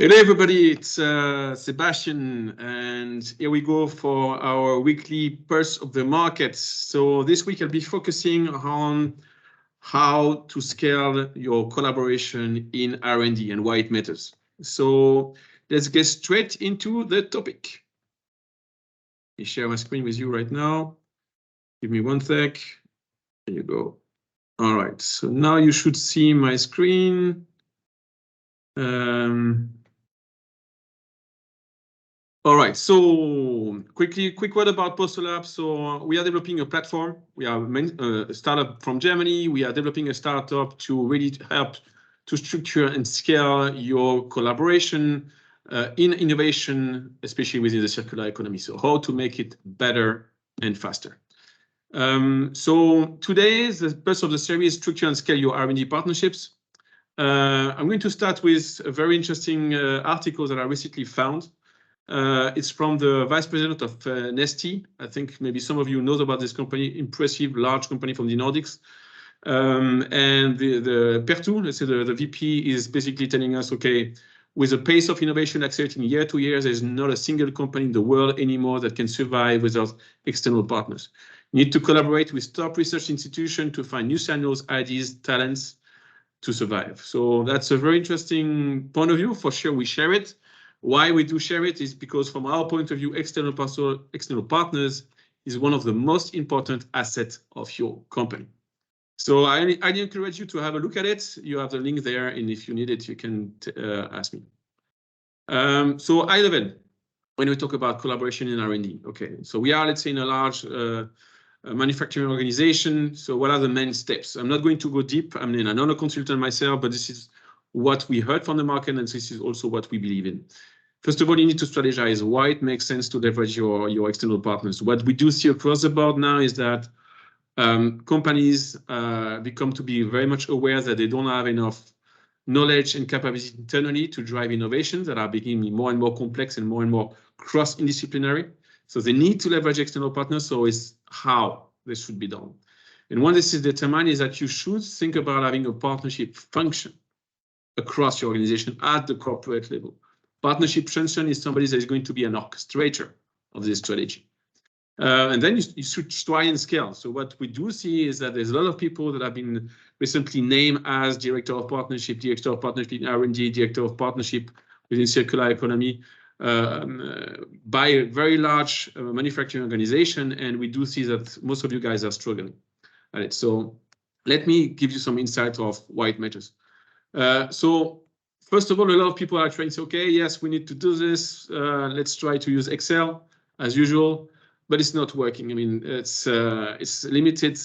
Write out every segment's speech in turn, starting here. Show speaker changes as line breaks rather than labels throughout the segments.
Hello everybody, it's Sebastian, and here we go for our weekly Pulse of the Market. So this week I'll be focusing on how to scale your collaboration in R&D and why it matters. So let's get straight into the topic. Let me share my screen with you right now. Give me one sec. There you go. All right, so now you should see my screen. All right, so quick word about PostoLab. So we are developing a platform. We are a startup from Germany. We are developing a startup to really help to structure and scale your collaboration in innovation, especially within the circular economy. So how to make it better and faster. So today, the purpose of the series is structure and scale your R&D partnerships. I'm going to start with a very interesting article that I recently found. It's from the vice president of Neste. I think maybe some of you know about this company, impressive, large company from the Nordics. And the Pertu, let's say the VP, is basically telling us, okay, with the pace of innovation accelerating year to year, there's not a single company in the world anymore that can survive without external partners. You need to collaborate with top research institutions to find new signals, ideas, talents to survive. So that's a very interesting point of view. For sure, we share it. Why we do share it is because from our point of view, external partners is one of the most important assets of your company. So I encourage you to have a look at it. You have the link there, and if you need it, you can ask me. So high level, when we talk about collaboration in R&D, okay, so we are, let's say, in a large manufacturing organization. So what are the main steps? I'm not going to go deep. I mean, I'm not a consultant myself, but this is what we heard from the market, and this is also what we believe in. First of all, you need to strategize why it makes sense to leverage your external partners. What we do see across the board now is that companies become to be very much aware that they don't have enough knowledge and capability internally to drive innovations that are becoming more and more complex and more cross-indisciplinary. So they need to leverage external partners. So it's how this should be done. And when this is determined is that you should think about having a partnership function across your organization at the corporate level. Partnership function is somebody that is going to be an orchestrator of this strategy. And then you should try and scale. So what we do see is that there's a lot of people that have been recently named as director of partnership in R&D, director of partnership within circular economy by a very large manufacturing organization. And we do see that most of you guys are struggling. All right, so let me give you some insight of why it matters. So first of all, a lot of people are trying to say, okay, yes, we need to do this. Let's try to use Excel as usual, but it's not working. I mean, it's limited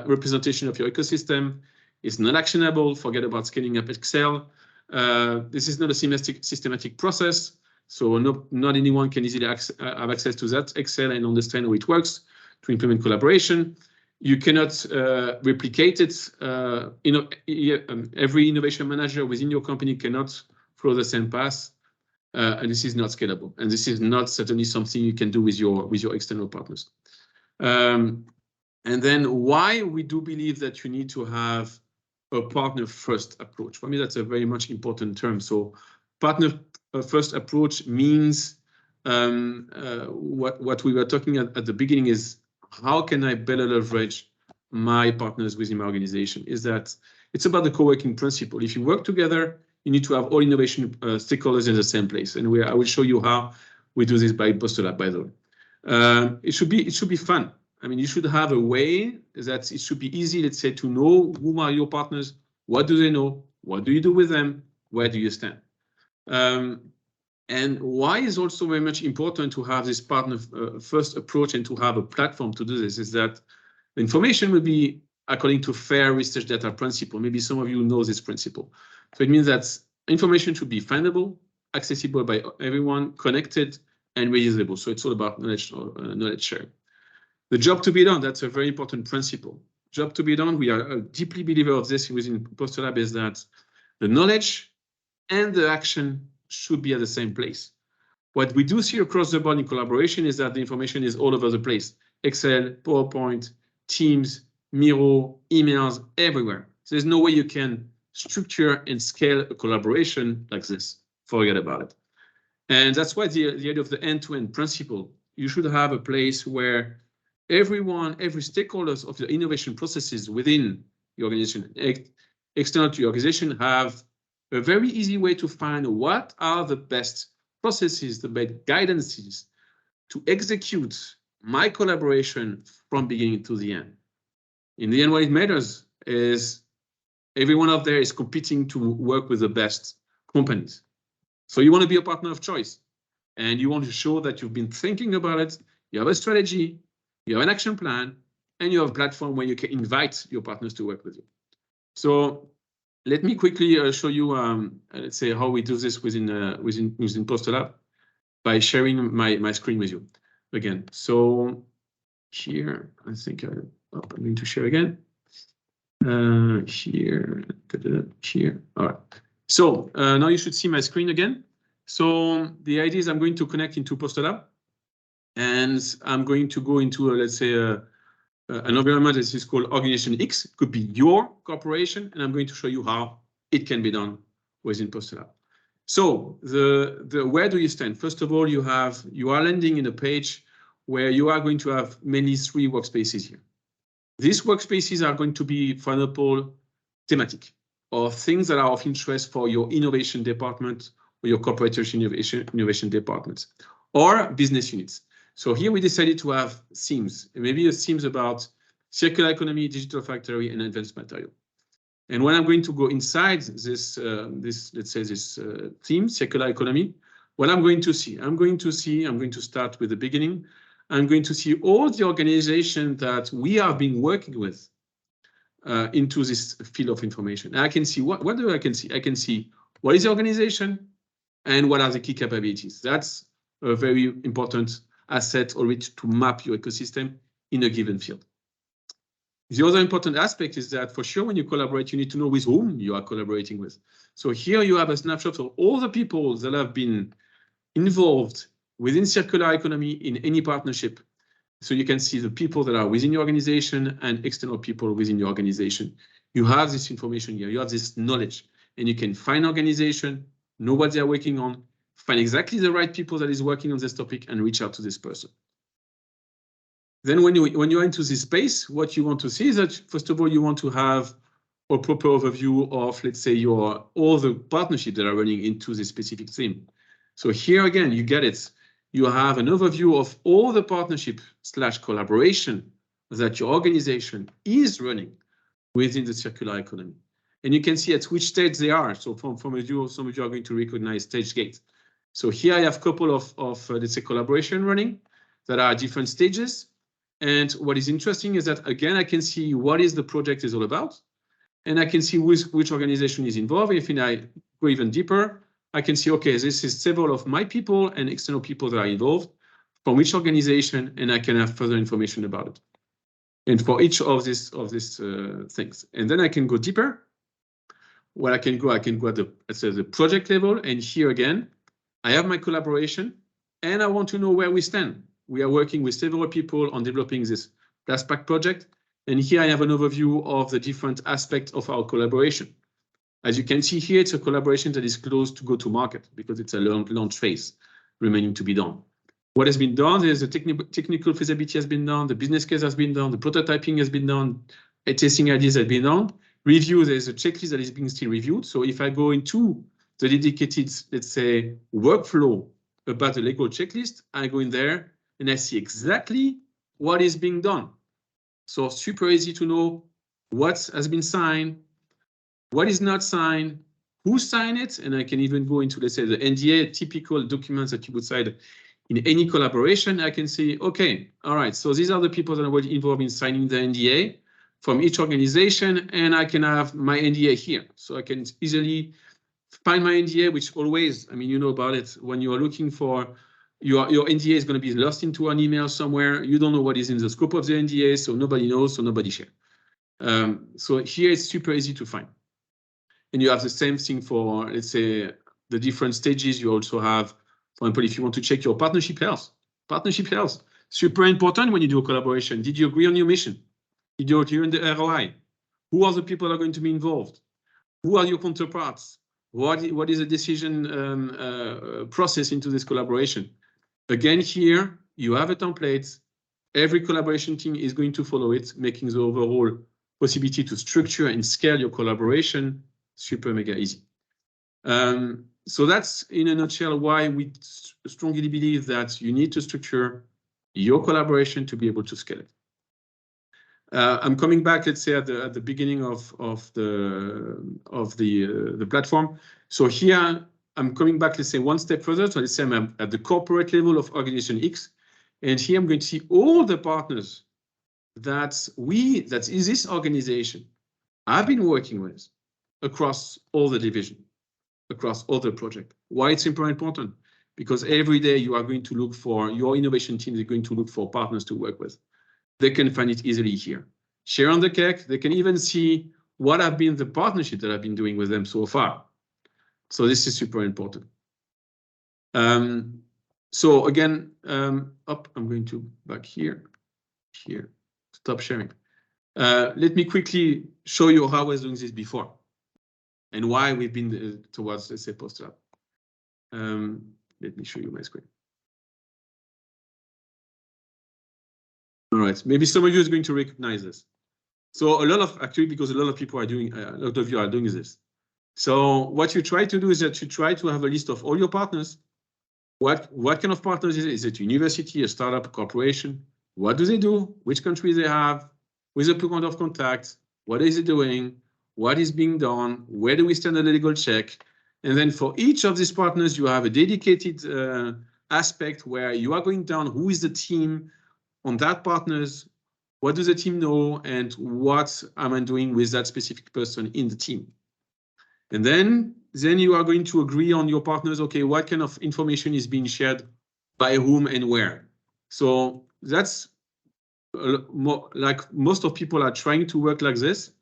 representation of your ecosystem. It's not actionable. Forget about scaling up Excel. This is not a systematic process. So not anyone can easily have access to that Excel and understand how it works to implement collaboration. You cannot replicate it. Every innovation manager within your company cannot follow the same path, and this is not scalable. And this is not certainly something you can do with your external partners. And then why we do believe that you need to have a partner-first approach. For me, that's a very much important term. So partner-first approach means what we were talking at the beginning is, how can I better leverage my partners within my organization? Is that it's about the co-working principle. If you work together, you need to have all innovation stakeholders in the same place. And I will show you how we do this by PostoLab, by the way. It should be fun. I mean, you should have a way that it should be easy, let's say, to know who are your partners, what do they know, what do you do with them, where do you stand? And why is also very much important to have this partner first approach and to have a platform to do this is that the information will be according to fair research data principle. Maybe some of you know this principle. So it means that information should be findable, accessible by everyone, connected, and reusable. So it's all about knowledge sharing. The job to be done, that's a very important principle. Job to be done, we are a deeply believer of this within PostoLab, is that the knowledge and the action should be at the same place. What we do see across the board in collaboration is that the information is all over the place. Excel, PowerPoint, Teams, Miro, emails, everywhere. So there's no way you can structure and scale a collaboration like this. forget about it. And that's why the idea of the end-to-end principle, you should have a place where every stakeholders of the innovation processes within the organization, external to your organization, have a very easy way to find what are the best processes, the best guidances to execute my collaboration from beginning to the end. In the end, what it matters is everyone out there is competing to work with the best companies. So you want to be a partner of choice, and you want to show that you've been thinking about it, you have a strategy, you have an action plan, and you have a platform where you can invite your partners to work with you. So let me quickly show you, let's say, how we do this within PosterLab by sharing my screen with you again. So here, I think I'm going to share again. Here. All right. So now you should see my screen again. So the idea is I'm going to connect into PosterLab, and I'm going to go into, let's say, an environment that is called Organization X. It could be your corporation, and I'm going to show you how it can be done within PosterLab. So where do you stand? First of all, you are landing in a page where you are going to have mainly 3 workspaces here. These workspaces are going to be, for example, thematic, or things that are of interest for your innovation department or your corporate innovation department, or business units. So here we decided to have themes, maybe themes about circular economy, digital factory, and advanced material. And when I'm going to go inside this theme, circular economy, what I'm going to see, I'm going to start with the beginning. I'm going to see all the organizations that we have been working with into this field of information. And I can see what do I can see? I can see what is the organization and what are the key capabilities. That's a very important asset already to map your ecosystem in a given field. The other important aspect is that for sure when you collaborate, you need to know with whom you are collaborating with. So here you have a snapshot of all the people that have been involved within circular economy in any partnership. So you can see the people that are within your organization and external people within your organization. You have this information here, you have this knowledge, and you can find organization, know what they're working on, find exactly the right people that is working on this topic and reach out to this person. Then when you're into this space, what you want to see is that, first of all, you want to have a proper overview of, let's say, all the partnerships that are running into this specific theme. So here again, you get it. You have an overview of all the partnership/collaboration that your organization is running within the circular economy. And you can see at which stage they are. So from some of you are going to recognize stage gate. So here I have a couple of let's say, collaboration running that are at different stages. And what is interesting is that, again, I can see what is the project is all about. And I can see which organization is involved. If I go even deeper, I can see, okay, this is several of my people and external people that are involved from which organization, and I can have further information about it. And for each of these things. And then I can go deeper. Where I can go at the project level. And here again, I have my collaboration and I want to know where we stand. We are working with several people on developing this PLASPAC project. And here I have an overview of the different aspects of our collaboration. As you can see here, it's a collaboration that is close to go to market because it's a launch phase remaining to be done. What has been done is the technical feasibility has been done, the business case has been done, the prototyping has been done, testing ideas have been done. Review, there's a checklist that is being still reviewed. So if I go into the dedicated, let's say, workflow about the legal checklist, I go in there and I see exactly what is being done. So super easy to know what has been signed, what is not signed, who signed it, and I can even go into, let's say, the NDA, typical documents that you would sign in any collaboration. I can say, okay, all right, so these are the people that are involved in signing the NDA from each organization, and I can have my NDA here. So I can easily find my NDA, which always, I mean, you know about it, when you are looking for your NDA is going to be lost into an email somewhere. You don't know what is in the scope of the NDA, so nobody knows, so nobody shares. So here it's super easy to find. And you have the same thing for, let's say, the different stages. You also have, for example, if you want to check your partnership health, super important when you do a collaboration. Did you agree on your mission? Did you agree on the ROI? Who are the people that are going to be involved? Who are your counterparts? What is the decision process into this collaboration? Again, here you have a template. Every collaboration team is going to follow it, making the overall possibility to structure and scale your collaboration super mega easy. So that's in a nutshell why we strongly believe that you need to structure your collaboration to be able to scale it. I'm coming back, let's say, at the beginning of the platform. So here I'm coming back, let's say, one step further. So let's say I'm at the corporate level of organization X, and here I'm going to see all the partners that in this organization I've been working with across all the division, across all the project. Why it's super important? Because every day you are going to look for, your innovation team is going to look for partners to work with. They can find it easily here. Share on the cake. They can even see what have been the partnership that I've been doing with them so far. So this is super important. So again, I'm going to back here, stop sharing. Let me quickly show you how I was doing this before and why we've been towards, let's say, post-lab. Let me show you my screen. All right, maybe some of you is going to recognize this. So actually, because a lot of people are doing, a lot of you are doing this. So what you try to do is that you try to have a list of all your partners. What kind of partners is it? Is it university, a startup, a corporation? What do they do? Which countries they have? Who is the point of contact? What is it doing? What is being done? Where do we stand on the legal check? And then for each of these partners, you have a dedicated aspect where you are going down. Who is the team on that partners? What does the team know? And what am I doing with that specific person in the team? And then you are going to agree on your partners. Okay, what kind of information is being shared by whom and where? So that's more like most of people are trying to work like this.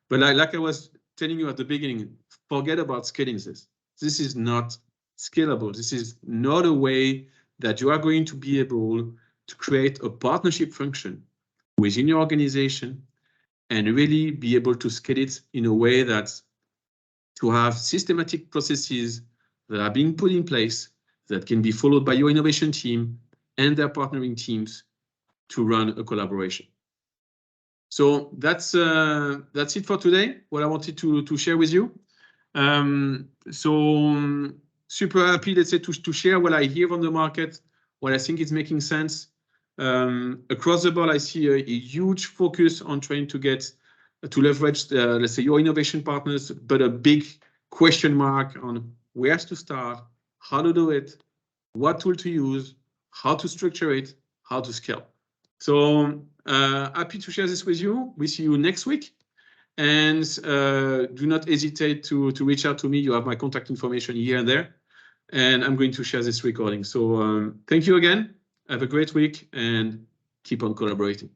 But like I was telling you at the beginning, forget about scaling this. This is not scalable. This is not a way that you are going to be able to create a partnership function within your organization and really be able to scale it in a way that to have systematic processes that are being put in place that can be followed by your innovation team and their partnering teams to run a collaboration. So that's it for today, what I wanted to share with you. So super happy, let's say, to share what I hear from the market, what I think is making sense. Across the board, I see a huge focus on trying to get to leverage, let's say, your innovation partners, but a big question mark on where to start, how to do it, what tool to use, how to structure it, how to scale. So happy to share this with you. We see you next week. And do not hesitate to reach out to me. You have my contact information here and there. And I'm going to share this recording. So thank you again. Have a great week and keep on collaborating.